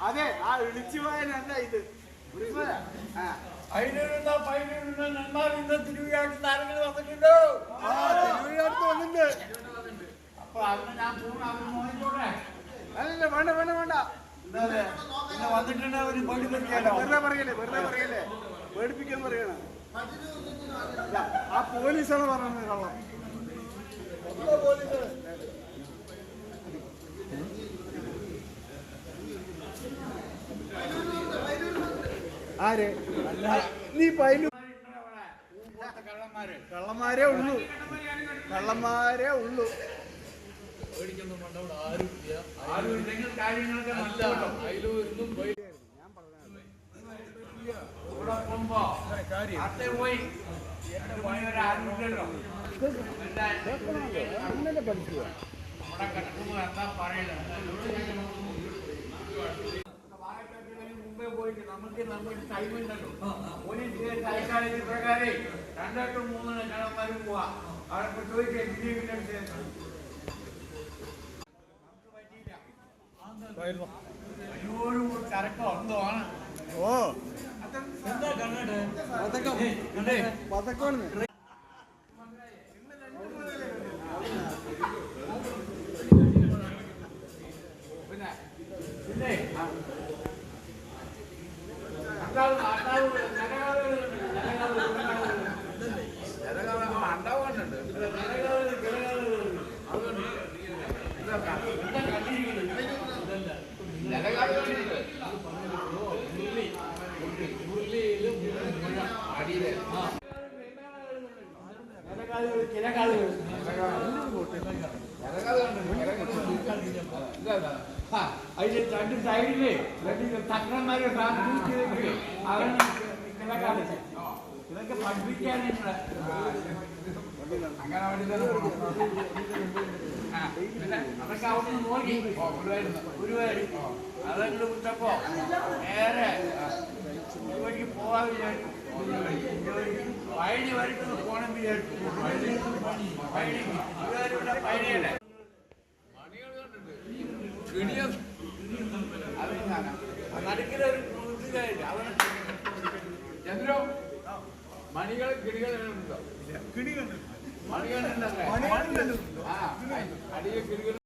അതെ ആ വിളിച്ചു പോയനല്ല ഇത് അതിലിരുന്ന പൈലിരുന്ന എന്നാൽ ഇന്ന് തിരുവിഴാട്ട് താരങ്ങൾ വന്നിട്ടുണ്ടോ? തിരുവിഴാട്ട് വന്നിട്ടുണ്ട്. അപ്പൊ അതിന് ഞാൻ പോകണേ. അല്ലല്ല വേണ്ട വേണ്ട വേണ്ട. പിന്നെ വന്നിട്ടുണ്ട് ഒരു പേടിപ്പിക്കാലോ. വെറുതെ പറയല്ലേ പേടിപ്പിക്കാൻ പറയണ. ആ പോലീസാണ് പറഞ്ഞത് കള്ളം. ആര് നീ പൈലു കള്ളന്മാരേ ഉള്ളൂ അങ്ങനെ പഠിക്കുക. പോയിട്ട് നമുക്ക് ടൈം ഉണ്ടല്ലോ. പോലീസ് താൽക്കാലിക പ്രകാരം 2 3 കടന്മാരും പോവാ. അവിടെ ചോദിക്കാൻ കറക്കം എന്തോ ആണ്. ഓ എന്താ കണ്ണട പതക്കമാണ്. പിന്നെ അതിന് 2 സൈഡില് തക്കന്മാരെ ഇതൊക്കെ പഠിപ്പിക്കാൻ അങ്ങനെ അതൊക്കെ അവിടെ നിന്ന് നോക്കി ഗുരുവായൂർ അതങ്ങോട്ട് വിട്ടപ്പോ നേരെ ഇവർക്ക് പോവാൻ വിചാരിച്ചു. പഴനി വരയ്ക്കുന്ന പോണം വിചാരിച്ചു. ഗുരുവായൂരുടെ പഴനിയല്ലേ നടുക്കിൽ ഒരു അവന് ചന്ദ്രോ മണികൾ കിടികളുണ്ടോ? മണികളുണ്ടല്ലേ അടിയെ കിടികൾ